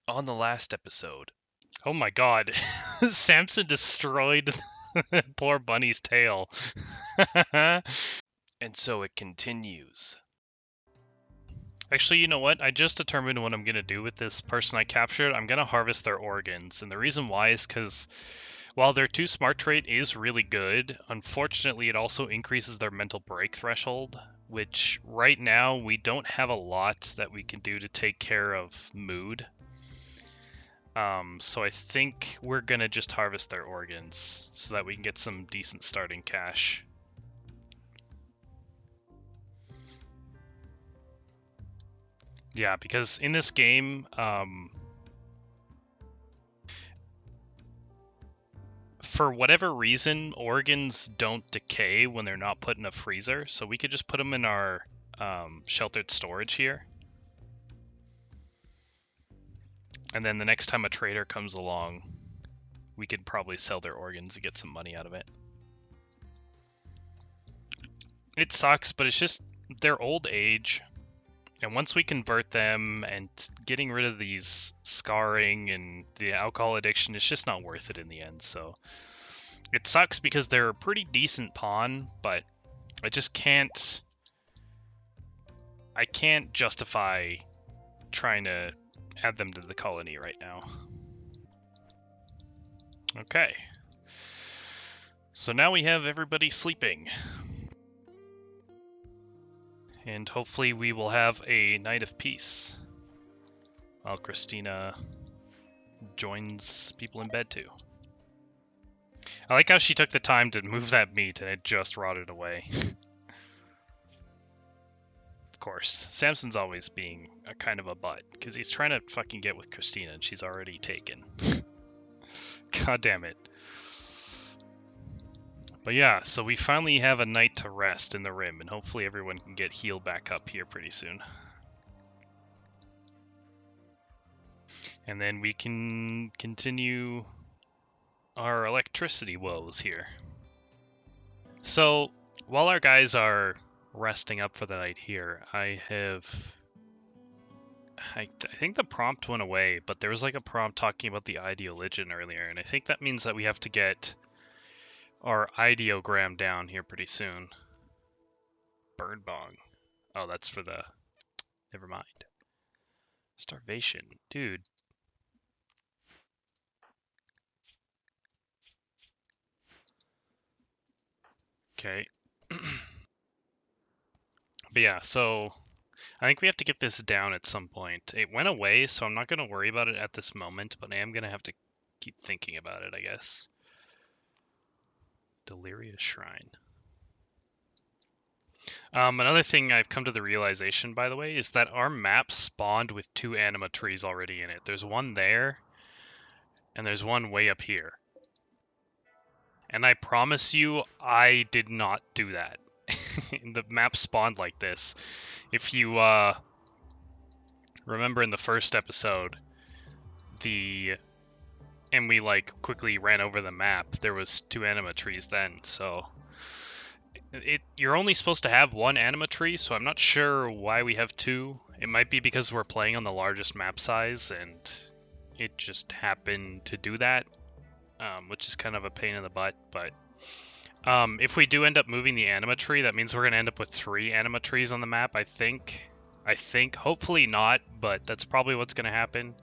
On the last episode. Oh my god. Samson destroyed poor Bunny's tail. And so it continues. Actually, you know what? I just determined what I'm going to do with this person I captured. I'm going to harvest their organs. And the reason why is because while their 2 smart trait is really good, unfortunately it also increases their mental break threshold, which right now we don't have a lot that we can do to take care of mood. So I think we're gonna just harvest their organs so that we can get some decent starting cash. Yeah, because in this game, for whatever reason, organs don't decay when they're not put in a freezer, so we could just put them in our sheltered storage here. And then the next time a trader comes along, we could probably sell their organs to get some money out of it. It sucks, but it's just their old age. And once we convert them and getting rid of these scarring and the alcohol addiction, it's just not worth it in the end. So it sucks because they're a pretty decent pawn, but I just can't. I can't justify trying to add them to the colony right now. Okay. So now we have everybody sleeping. And hopefully we will have a night of peace. While Christina joins people in bed too. I like how she took the time to move that meat and it just rotted away. Of course, Samson's always being a kind of a butt, because he's trying to fucking get with Christina and she's already taken. God damn it. But yeah, so we finally have a night to rest in the Rim, and hopefully everyone can get healed back up here pretty soon. And then we can continue our electricity woes here. So, while our guys are resting up for the night here, I think the prompt went away, but there was like a prompt talking about the ideologian earlier, and I think that means that we have to get our ideogram down here pretty soon. Bird bong. Oh, that's for the... Never mind. Starvation. Dude. Okay. But yeah, so I think we have to get this down at some point. It went away, so I'm not going to worry about it at this moment, but I am going to have to keep thinking about it, I guess. Delirious Shrine. Another thing I've come to the realization, by the way, is that our map spawned with 2 anima trees already in it. There's one there, and there's one way up here. And I promise you, I did not do that. The map spawned like this. If you remember in the first episode, and we like quickly ran over the map, there was 2 anima trees then, so you're only supposed to have 1 anima tree, so I'm not sure why we have 2. It might be because we're playing on the largest map size and it just happened to do that, which is kind of a pain in the butt, but if we do end up moving the anima tree, that means we're going to end up with 3 anima trees on the map, I think. Hopefully not, but that's probably what's going to happen,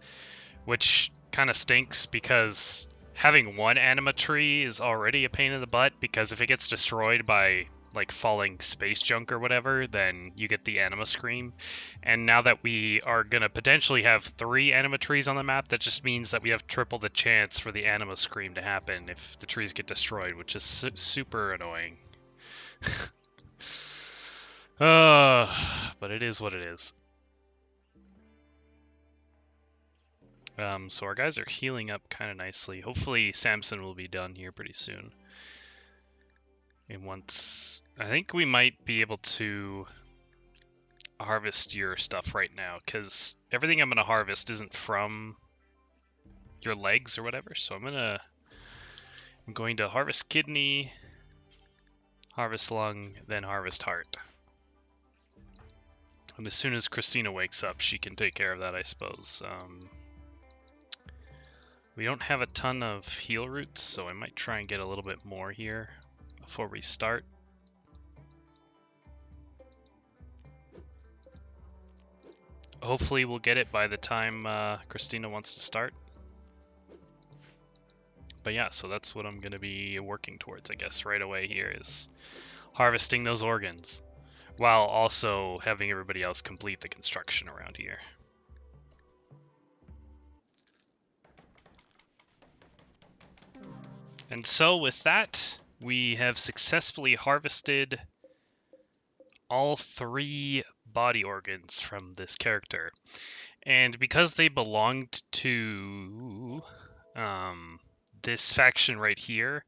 which kind of stinks because having 1 anima tree is already a pain in the butt, because if it gets destroyed by like falling space junk or whatever, then you get the anima scream. And now that we are going to potentially have 3 anima trees on the map, that just means that we have triple the chance for the anima scream to happen if the trees get destroyed, which is super annoying. But it is what it is. So our guys are healing up kind of nicely. Hopefully Samson will be done here pretty soon. And once... I think we might be able to harvest your stuff right now, because everything I'm going to harvest isn't from your legs or whatever, so I'm going to harvest kidney, harvest lung, then harvest heart. And as soon as Christina wakes up, she can take care of that, I suppose. We don't have a ton of heal roots, so I might try and get a little bit more here before we start. Hopefully we'll get it by the time Christina wants to start. But yeah, so that's what I'm going to be working towards, I guess, right away here is harvesting those organs, while also having everybody else complete the construction around here. And so with that, we have successfully harvested all 3 body organs from this character. And because they belonged to this faction right here,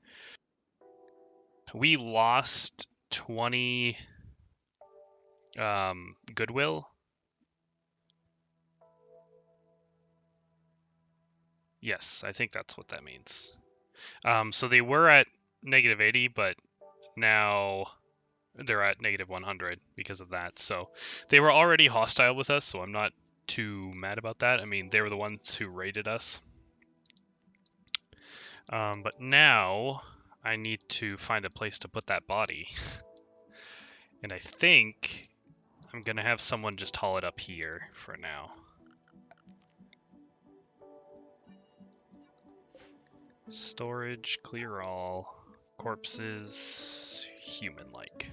we lost 20 goodwill. Yes, I think that's what that means. So they were at -80, but now they're at -100 because of that. So they were already hostile with us, so I'm not too mad about that. I mean, they were the ones who raided us. But now I need to find a place to put that body. And I think I'm going to have someone just haul it up here for now. Storage, clear all, corpses, human-like.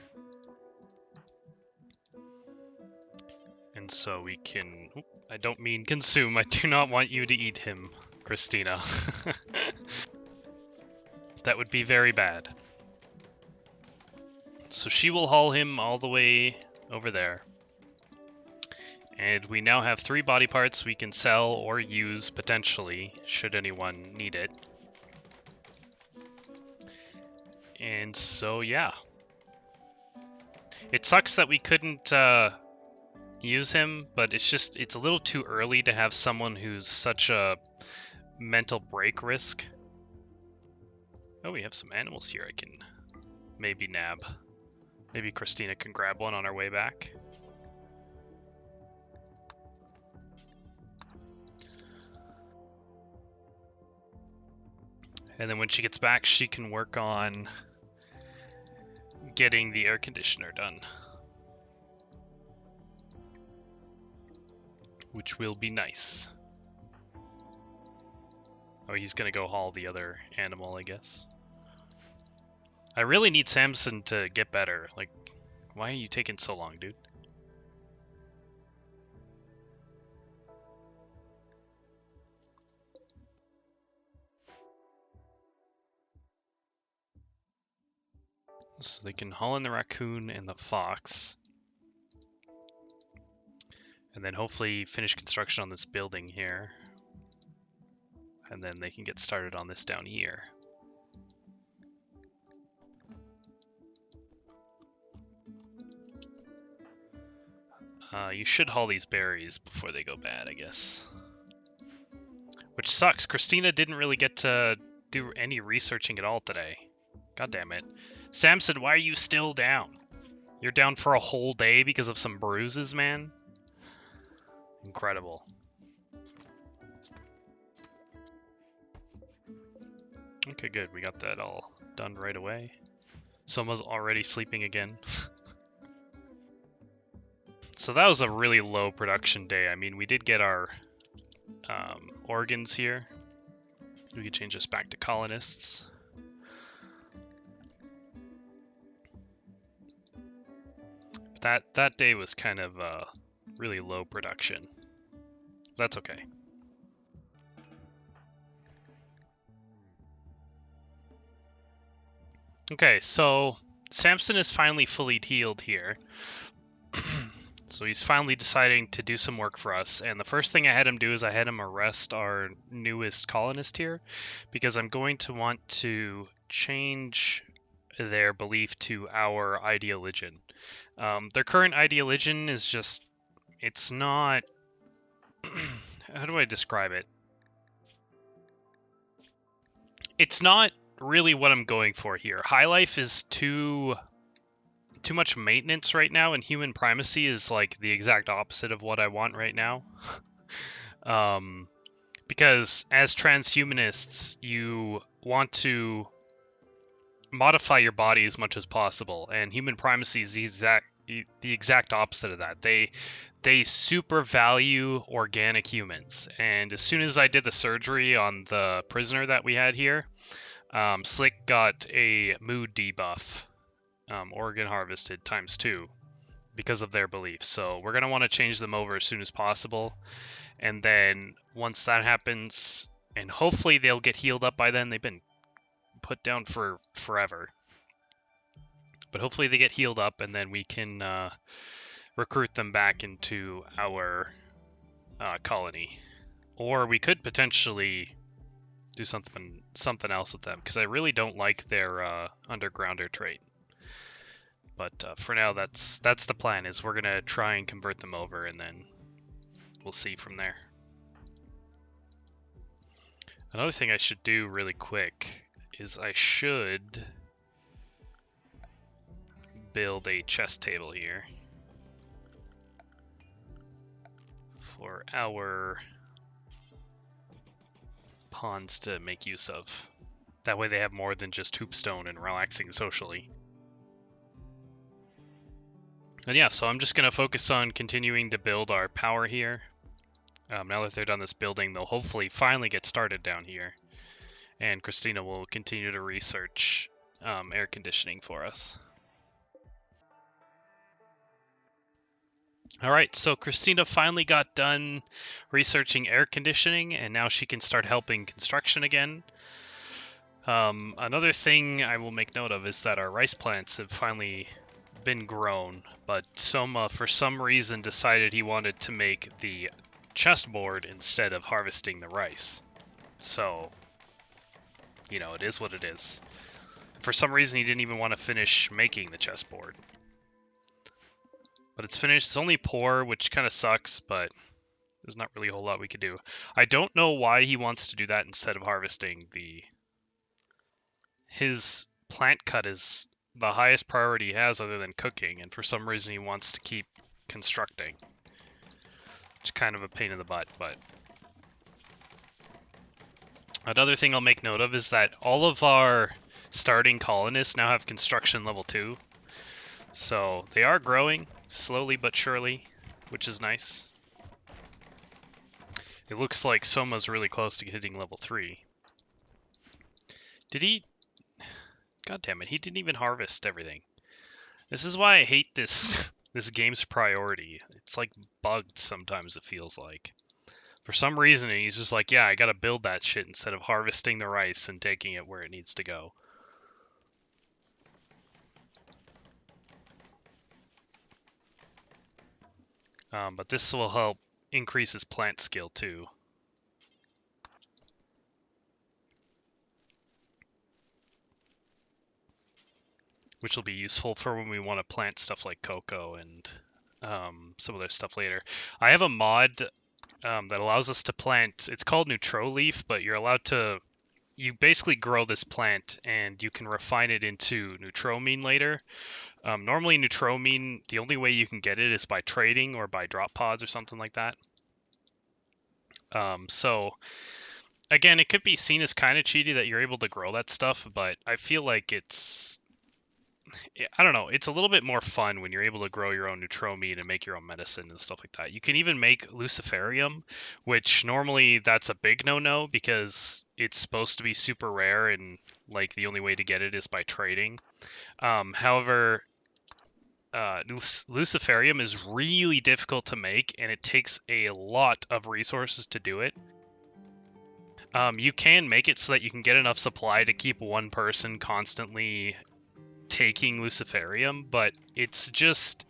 And so we can... I don't mean consume, I do not want you to eat him, Christina. That would be very bad. So she will haul him all the way over there. And we now have 3 body parts we can sell or use potentially, should anyone need it. And so, yeah. It sucks that we couldn't use him, but it's a little too early to have someone who's such a mental break risk. Oh, we have some animals here I can maybe nab. Maybe Christina can grab one on our way back. And then when she gets back, she can work on getting the air conditioner done. Which will be nice. Oh, he's gonna go haul the other animal, I guess. I really need Samson to get better. Like, why are you taking so long, dude? So they can haul in the raccoon and the fox. And then hopefully finish construction on this building here. And then they can get started on this down here. You should haul these berries before they go bad, I guess. Which sucks. Christina didn't really get to do any researching at all today. God damn it. Samson, why are you still down? You're down for a whole day because of some bruises, man? Incredible. Okay, good. We got that all done right away. Soma's already sleeping again. So that was a really low production day. I mean, we did get our organs here. We could change this back to colonists. That day was kind of really low production. That's okay. Okay, so Samson is finally fully healed here. So he's finally deciding to do some work for us. And the first thing I had him do is I had him arrest our newest colonist here, because I'm going to want to change their belief to our ideologian. Their current ideologian is just, it's not, how do I describe it? It's not really what I'm going for here. High life is too much maintenance right now, and human primacy is like the exact opposite of what I want right now. because as transhumanists, you want to modify your body as much as possible, and human primacy is the exact opposite of that. They super value organic humans, and as soon as I did the surgery on the prisoner that we had here, Slick got a mood debuff, organ harvested ×2, because of their beliefs. So we're going to want to change them over as soon as possible, and then once that happens, and hopefully they'll get healed up by then. They've been put down for forever, but hopefully they get healed up, and then we can recruit them back into our colony. Or we could potentially do something else with them, because I really don't like their undergrounder trait. But for now, that's the plan. Is we're gonna try and convert them over, and then we'll see from there. Another thing I should do really quick is I should build a chess table here for our pawns to make use of. That way they have more than just hoopstone and relaxing socially. And yeah, so I'm just going to focus on continuing to build our power here. Now that they're done this building, they'll hopefully finally get started down here. And Christina will continue to research air conditioning for us. Alright, so Christina finally got done researching air conditioning, and now she can start helping construction again. Another thing I will make note of is that our rice plants have finally been grown, but Soma, for some reason, decided he wanted to make the chessboard instead of harvesting the rice. So, you know, it is what it is. For some reason, he didn't even want to finish making the chessboard. But it's finished. It's only poor, which kind of sucks, but there's not really a whole lot we could do. I don't know why he wants to do that instead of harvesting the... His plant cut is the highest priority he has other than cooking, and for some reason he wants to keep constructing. It's kind of a pain in the butt, but... Another thing I'll make note of is that all of our starting colonists now have construction level 2. So they are growing, slowly but surely, which is nice. It looks like Soma's really close to hitting level 3. Did he... God damn it, he didn't even harvest everything. This is why I hate this this game's priority. It's like bugged sometimes, it feels like. For some reason, he's just like, yeah, I gotta build that shit instead of harvesting the rice and taking it where it needs to go. But this will help increase his plant skill too. Which will be useful for when we want to plant stuff like cocoa and some other stuff later. I have a mod that allows us to plant, it's called Neutro Leaf, but you're allowed to, you basically grow this plant and you can refine it into Neutromine later. Normally Neutromine, the only way you can get it is by trading or by drop pods or something like that. So again, it could be seen as kind of cheaty that you're able to grow that stuff, but I feel like it's, I don't know, it's a little bit more fun when you're able to grow your own Neutromine and make your own medicine and stuff like that. You can even make Luciferium, which normally that's a big no-no because it's supposed to be super rare and like the only way to get it is by trading. However, Luciferium is really difficult to make and it takes a lot of resources to do it. You can make it so that you can get enough supply to keep one person constantly taking Luciferium, but it's just,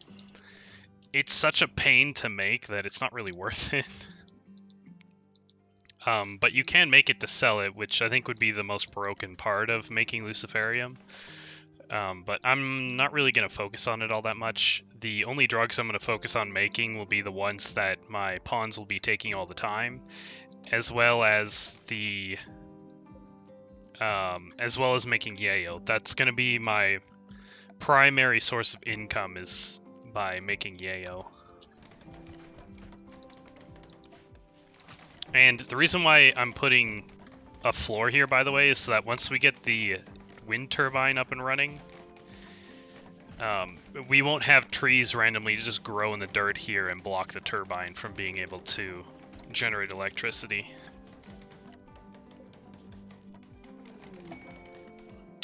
it's such a pain to make that it's not really worth it. But you can make it to sell it, which I think would be the most broken part of making Luciferium. But I'm not really going to focus on it all that much. The only drugs I'm going to focus on making will be the ones that my pawns will be taking all the time, as well as the making yayo. That's going to be my primary source of income, is by making yayo. And the reason why I'm putting a floor here, by the way, is so that once we get the wind turbine up and running, we won't have trees randomly just grow in the dirt here and block the turbine from being able to generate electricity.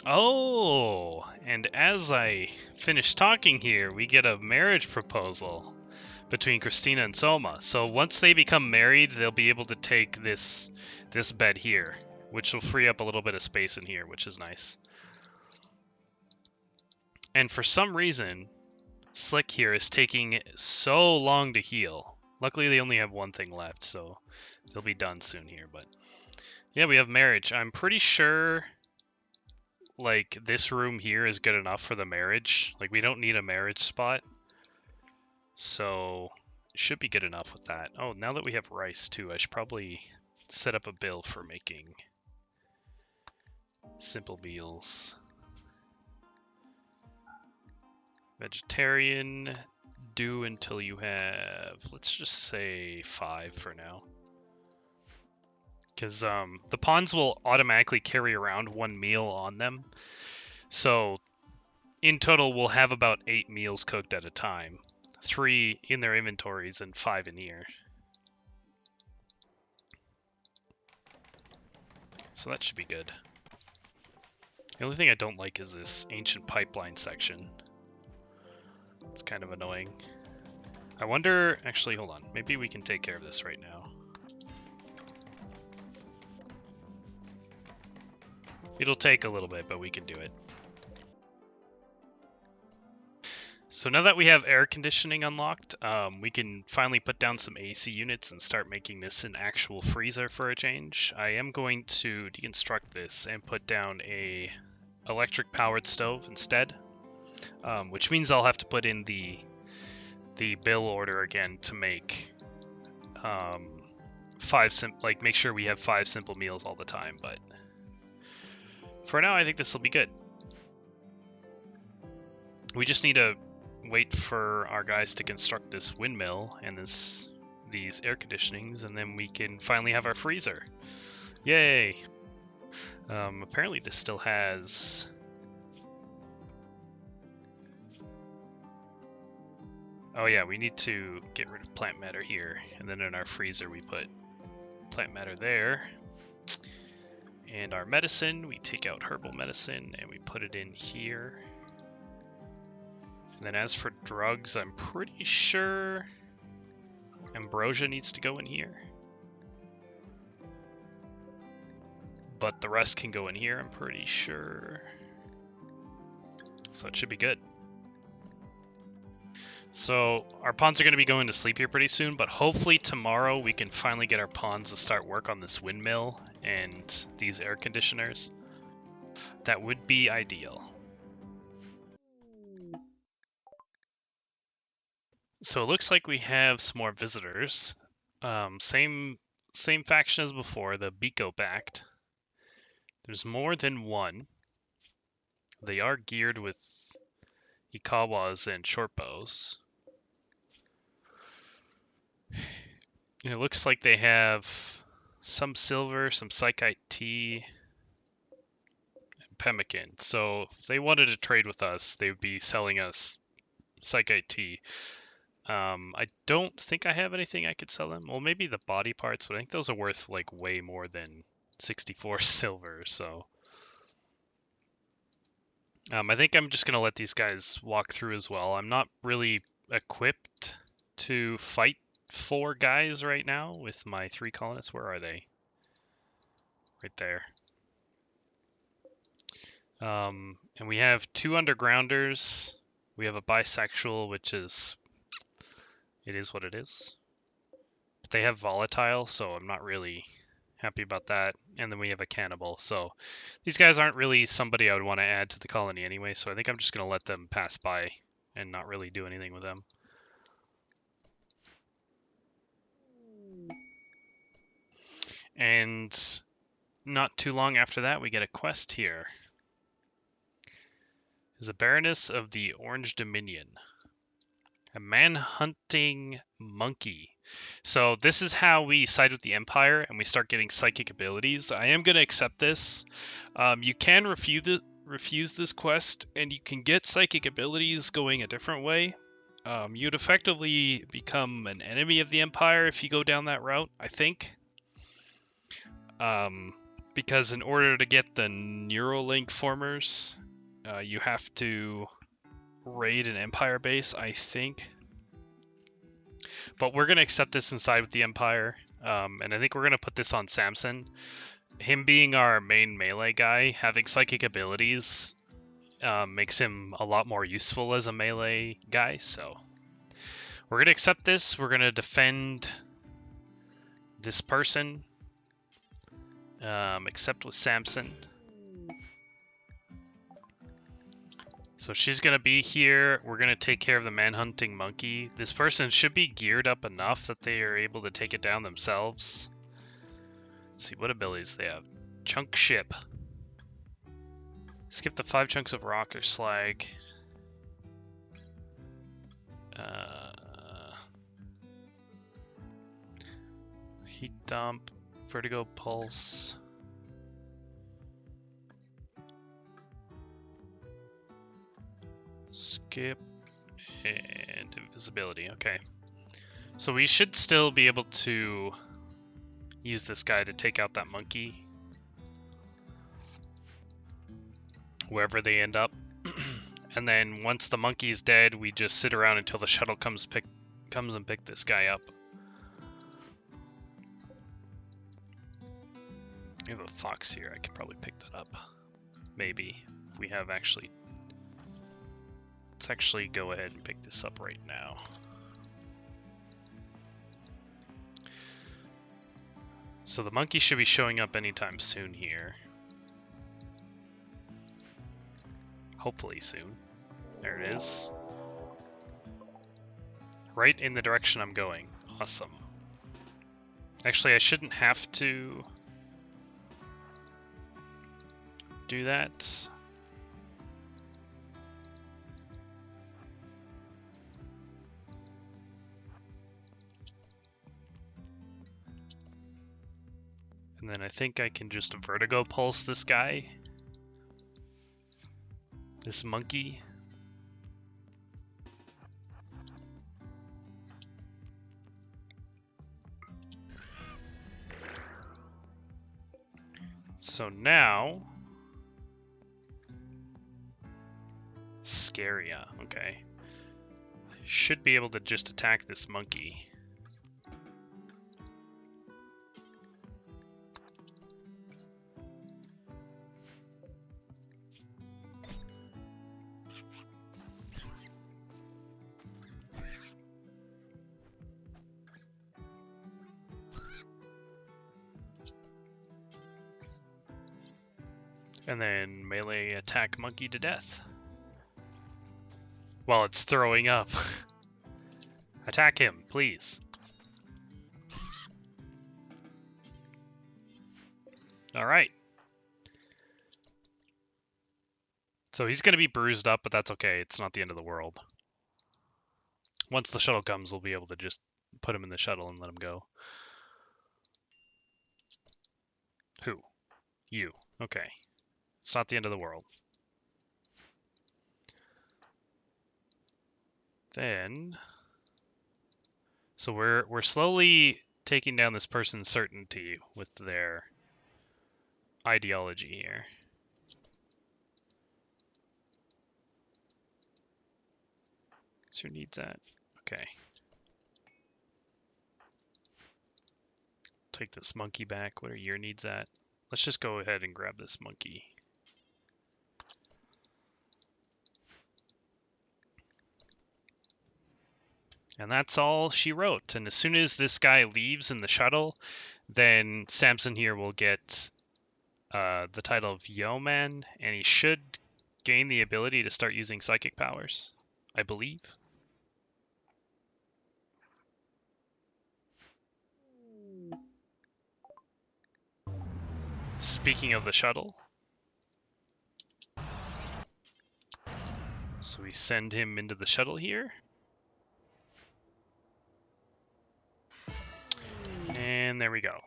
Oh, and as I finish talking here, we get a marriage proposal between Christina and Soma. So once they become married, they'll be able to take this bed here, which will free up a little bit of space in here, which is nice. And for some reason, Slick here is taking so long to heal. Luckily, they only have one thing left, so they'll be done soon here. But yeah, we have marriage. I'm pretty sure like this room here is good enough for the marriage. Like we don't need a marriage spot. So it should be good enough with that. Oh, now that we have rice too, I should probably set up a bill for making simple meals. Vegetarian, do until you have, let's just say 5 for now. Because the pawns will automatically carry around 1 meal on them. So in total, we'll have about 8 meals cooked at a time. 3 in their inventories and 5 in here. So that should be good. The only thing I don't like is this ancient pipeline section. It's kind of annoying. I wonder, actually, hold on. Maybe we can take care of this right now. It'll take a little bit, but we can do it. So now that we have air conditioning unlocked, we can finally put down some AC units and start making this an actual freezer for a change. I am going to deconstruct this and put down a electric powered stove instead, which means I'll have to put in the bill order again to make make sure we have 5 simple meals all the time. But for now, I think this will be good. We just need to wait for our guys to construct this windmill and these air conditionings, and then we can finally have our freezer. Yay! Apparently this still has... Oh yeah, we need to get rid of plant matter here, and then in our freezer we put plant matter there. And our medicine, we take out herbal medicine and we put it in here. And then as for drugs, I'm pretty sure ambrosia needs to go in here. But the rest can go in here, I'm pretty sure. So it should be good. So our pawns are going to be going to sleep here pretty soon, but hopefully tomorrow we can finally get our pawns to start work on this windmill and these air conditioners. That would be ideal. So it looks like we have some more visitors. Same faction as before, the Biko Pact. There's more than one. They are geared with Ikawas and short bows. It looks like they have some silver, some Psychite tea, and pemmican. So if they wanted to trade with us, they would be selling us Psychite tea. I don't think I have anything I could sell them. Well, maybe the body parts, but I think those are worth like way more than 64 silver, so... I think I'm just going to let these guys walk through as well. I'm not really equipped to fight 4 guys right now with my 3 colonists. Where are they? Right there. And we have 2 undergrounders. We have a bisexual, which is... It is what it is. But they have volatile, so I'm not really happy about that. And then we have a cannibal. So these guys aren't really somebody I would want to add to the colony anyway, so I think I'm just going to let them pass by and not really do anything with them. And not too long after that, we get a quest here. Is a Baroness of the Orange Dominion. A man-hunting monkey So this is how we side with the Empire and we start getting psychic abilities. I am going to accept this. You can refuse this quest, and you can get psychic abilities going a different way. You'd effectively become an enemy of the Empire if you go down that route, I think. Because in order to get the Neuralink formers, you have to raid an Empire base, I think. But we're going to accept this inside with the Empire, and I think we're going to put this on Samson. Him being our main melee guy, having psychic abilities makes him a lot more useful as a melee guy, so we're going to accept this. We're going to defend this person, except with Samson. So she's going to be here. We're going to take care of the manhunting monkey. This person should be geared up enough that they are able to take it down themselves. Let's see what abilities they have. Chunk ship. Skip the 5 chunks of rock or slag. Heat dump. Vertigo pulse. Skip. And invisibility. Okay. So we should still be able to use this guy to take out that monkey. Wherever they end up. And then once the monkey's dead, we just sit around until the shuttle comes and pick this guy up. We have a fox here. I could probably pick that up. Maybe. If we have actually... Let's actually go ahead and pick this up right now. So the monkey should be showing up anytime soon here. Hopefully soon. There it is. Right in the direction I'm going. Awesome. Actually, I shouldn't have to do that. And then I think I can just vertigo pulse this guy. This monkey. So now... Scaria, okay. Should be able to just attack this monkey. And then melee attack monkey to death. While it's throwing up. Attack him, please. Alright. So he's going to be bruised up, but that's okay. It's not the end of the world. Once the shuttle comes, we'll be able to just put him in the shuttle and let him go. Who? You. Okay. It's not the end of the world. Then... So we're slowly taking down this person's certainty with their ideology here. What's your needs at? Okay. Take this monkey back. What are your needs at? Let's just go ahead and grab this monkey. And that's all she wrote. And as soon as this guy leaves in the shuttle, then Samson here will get the title of Yeoman, and he should gain the ability to start using psychic powers, I believe. Speaking of the shuttle, so we send him into the shuttle here. And there we go.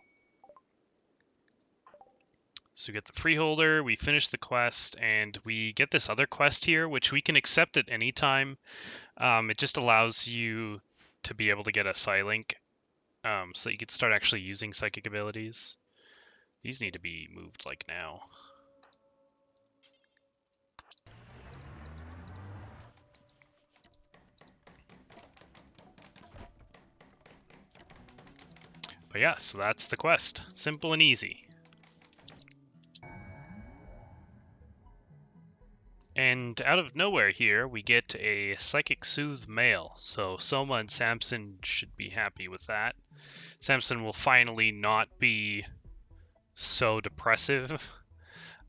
So we get the freeholder, we finish the quest, and we get this other quest here, which we can accept at any time. It just allows you to be able to get a Psylink, so that you can start actually using psychic abilities. These need to be moved like now. But yeah, so that's the quest. Simple and easy. And out of nowhere here, we get a Psychic Soothe male. So Soma and Samson should be happy with that. Samson will finally not be so depressive.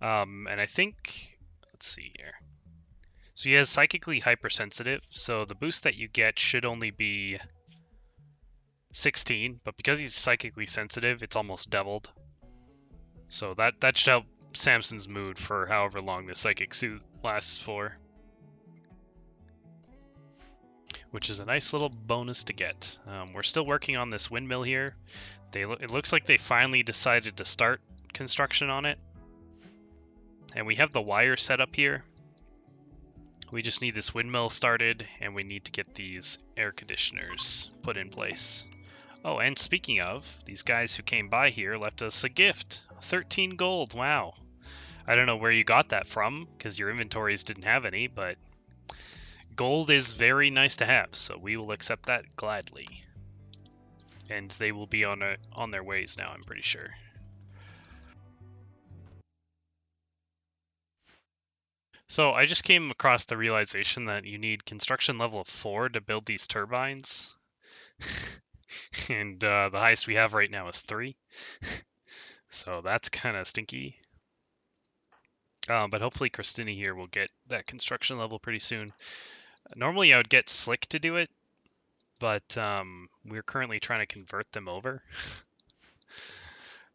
And I think, let's see here. So he has Psychically Hypersensitive, so the boost that you get should only be 16, but because he's psychically sensitive, it's almost doubled. So that should help Samson's mood for however long the Psychic Soothe lasts for. Which is a nice little bonus to get. We're still working on this windmill here. It looks like they finally decided to start construction on it. And we have the wire set up here. We just need this windmill started, and we need to get these air conditioners put in place. Oh, and speaking of, these guys who came by here left us a gift. 13 gold, wow. I don't know where you got that from, because your inventories didn't have any, but gold is very nice to have, so we will accept that gladly. And they will be on their ways now, I'm pretty sure. So I just came across the realization that you need construction level 4 to build these turbines. And the highest we have right now is 3. So that's kind of stinky. But hopefully Christina here will get that construction level pretty soon. Normally I would get Slick to do it, but we're currently trying to convert them over.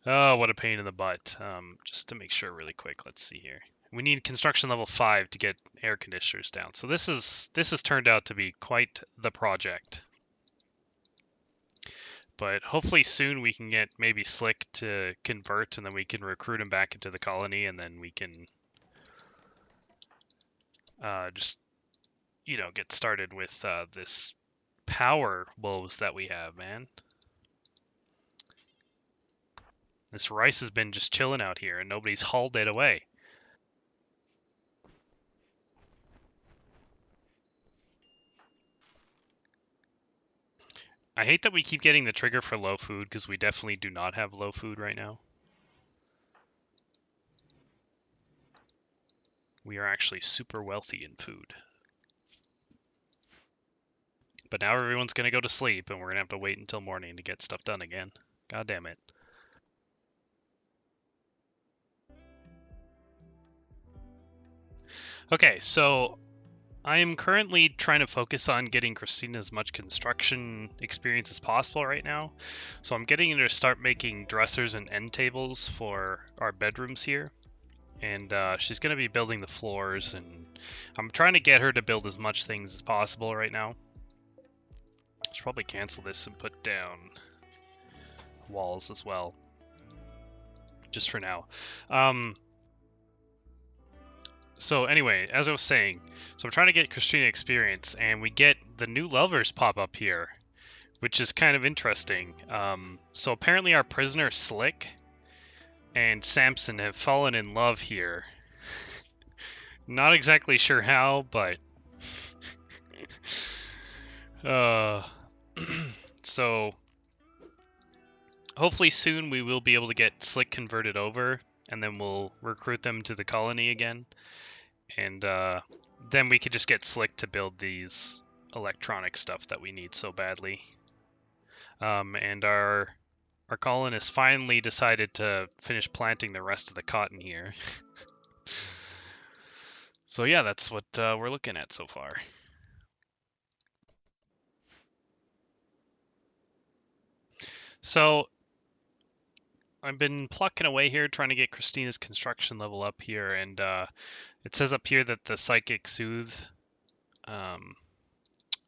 Oh, what a pain in the butt. Just to make sure really quick, let's see here. We need construction level 5 to get air conditioners down. So this has turned out to be quite the project. But hopefully soon we can get maybe Slick to convert, and then we can recruit him back into the colony, and then we can just, get started with this power woes that we have, man. This rice has been just chilling out here, and nobody's hauled it away. I hate that we keep getting the trigger for low food, because we definitely do not have low food right now. We are actually super wealthy in food. But now everyone's going to go to sleep, and we're going to have to wait until morning to get stuff done again. God damn it. Okay, so I am currently trying to focus on getting Christina as much construction experience as possible right now. So I'm getting her to start making dressers and end tables for our bedrooms here. And she's going to be building the floors, and I'm trying to get her to build as much things as possible right now. I should probably cancel this and put down walls as well, just for now. So anyway, as I was saying, so I'm trying to get Christina experience, and we get the new lovers pop up here, which is kind of interesting. So apparently our prisoner Slick and Samson have fallen in love here. Not exactly sure how, but so hopefully soon we will be able to get Slick converted over, and then we'll recruit them to the colony again. And then we could just get Slick to build these electronic stuff that we need so badly. And our colonists finally decided to finish planting the rest of the cotton here. So yeah, that's what we're looking at so far. So I've been plucking away here trying to get Christina's construction level up here, and it says up here that the Psychic Soothe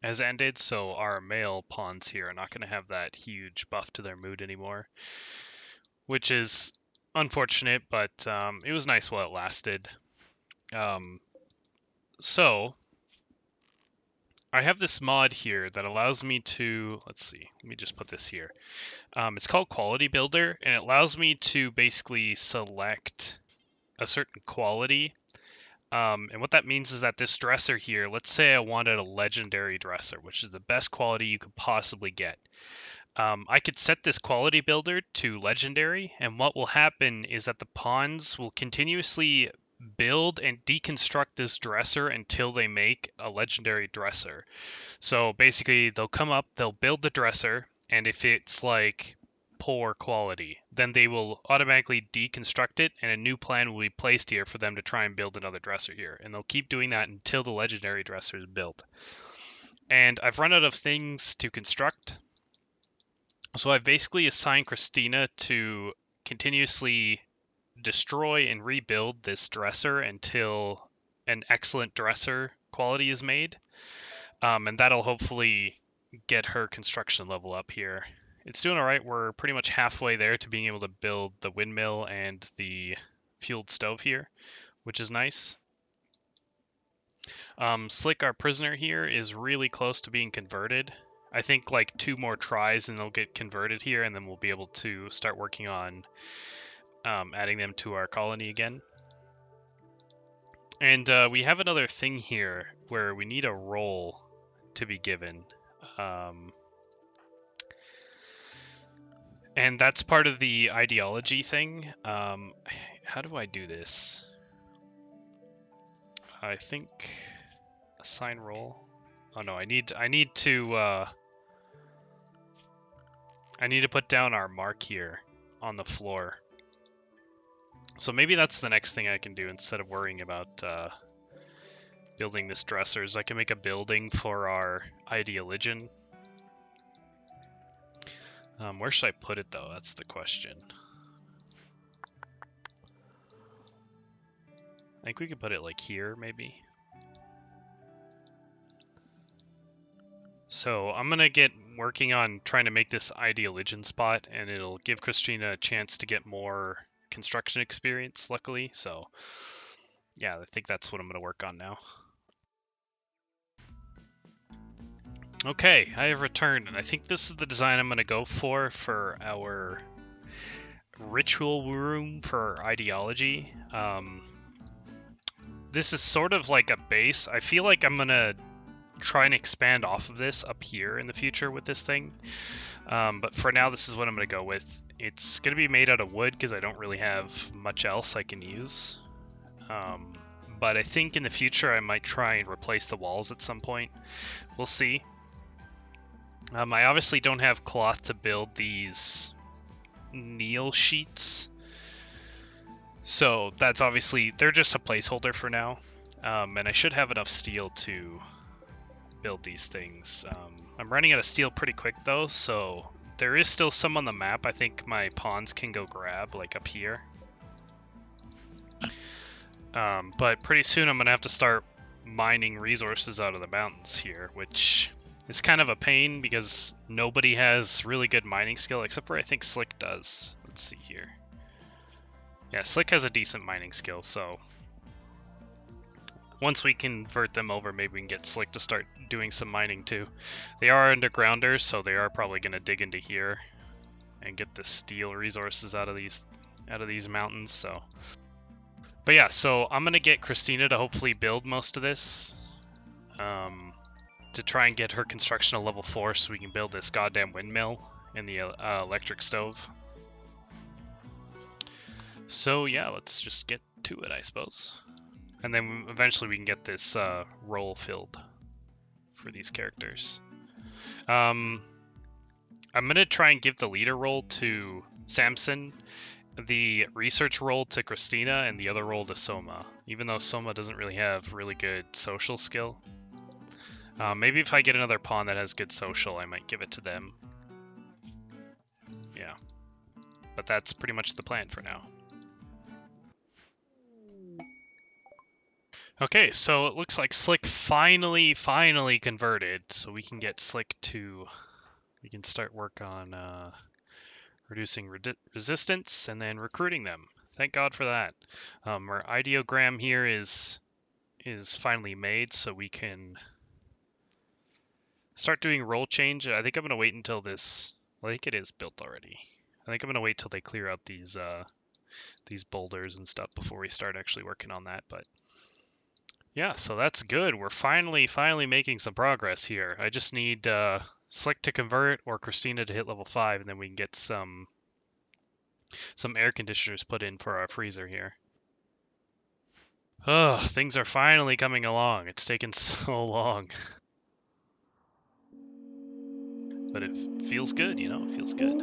has ended, so our male pawns here are not going to have that huge buff to their mood anymore, which is unfortunate, but it was nice while it lasted. So I have this mod here that allows me to, let's see, let me just put this here. It's called Quality Builder, and it allows me to basically select a certain quality. And what that means is that this dresser here, let's say I wanted a legendary dresser, which is the best quality you could possibly get. I could set this quality builder to legendary, and what will happen is that the pawns will continuously build and deconstruct this dresser until they make a legendary dresser. So basically, they'll come up, they'll build the dresser, and if it's like poor quality, then they will automatically deconstruct it, and a new plan will be placed here for them to try and build another dresser here. And they'll keep doing that until the legendary dresser is built. And I've run out of things to construct, so I've basically assigned Christina to continuously destroy and rebuild this dresser until an excellent dresser quality is made. And that'll hopefully get her construction level up here. It's doing all right. We're pretty much halfway there to being able to build the windmill and the fueled stove here, which is nice. Slick, our prisoner here, is really close to being converted. I think like 2 more tries and they'll get converted here, and then we'll be able to start working on adding them to our colony again. And we have another thing here where we need a role to be given. And that's part of the ideology thing. How do I do this? I think assign role. Oh no, I need to put down our mark here on the floor. So maybe that's the next thing I can do instead of worrying about building this dresser. Is I can make a building for our ideologian. Where should I put it though? That's the question. I think we could put it like here, maybe. So I'm gonna get working on trying to make this ideologian spot, and it'll give Christina a chance to get more construction experience, luckily. So yeah, I think that's what I'm gonna work on now. Okay, I have returned, and I think this is the design I'm gonna go for our ritual room for ideology. This is sort of like a base. I feel like I'm gonna try and expand off of this up here in the future with this thing. But for now, this is what I'm going to go with. It's going to be made out of wood because I don't really have much else I can use. But I think in the future, I might try and replace the walls at some point. We'll see. I obviously don't have cloth to build these Neil sheets. So that's obviously, they're just a placeholder for now. And I should have enough steel to build these things. I'm running out of steel pretty quick though, so there is still some on the map I think my pawns can go grab, like up here. But pretty soon I'm gonna have to start mining resources out of the mountains here, which is kind of a pain because nobody has really good mining skill, except for I think Slick does. Let's see here. Yeah, Slick has a decent mining skill, so once we convert them over, maybe we can get Slick to start doing some mining too. They are undergrounders, so they are probably going to dig into here and get the steel resources out of these mountains. So, but yeah, so I'm going to get Christina to hopefully build most of this to try and get her construction to level 4 so we can build this goddamn windmill and the electric stove. So yeah, let's just get to it, I suppose. And then eventually we can get this role filled for these characters. I'm going to try and give the leader role to Samson, the research role to Christina, and the other role to Soma, even though Soma doesn't really have really good social skill. Maybe if I get another pawn that has good social, I might give it to them. Yeah. But that's pretty much the plan for now. Okay, so it looks like Slick finally converted, so we can get Slick to... We can start work on reducing resistance and then recruiting them. Thank God for that. Our ideogram here is finally made, so we can start doing role change. I think I'm gonna wait until this. Well, I think it is built already. I think I'm gonna wait till they clear out these boulders and stuff before we start actually working on that. But yeah, so that's good. We're finally making some progress here. I just need Slick to convert or Christina to hit level 5, and then we can get some air conditioners put in for our freezer here. Oh, things are finally coming along. It's taken so long. But it feels good, you know? It feels good.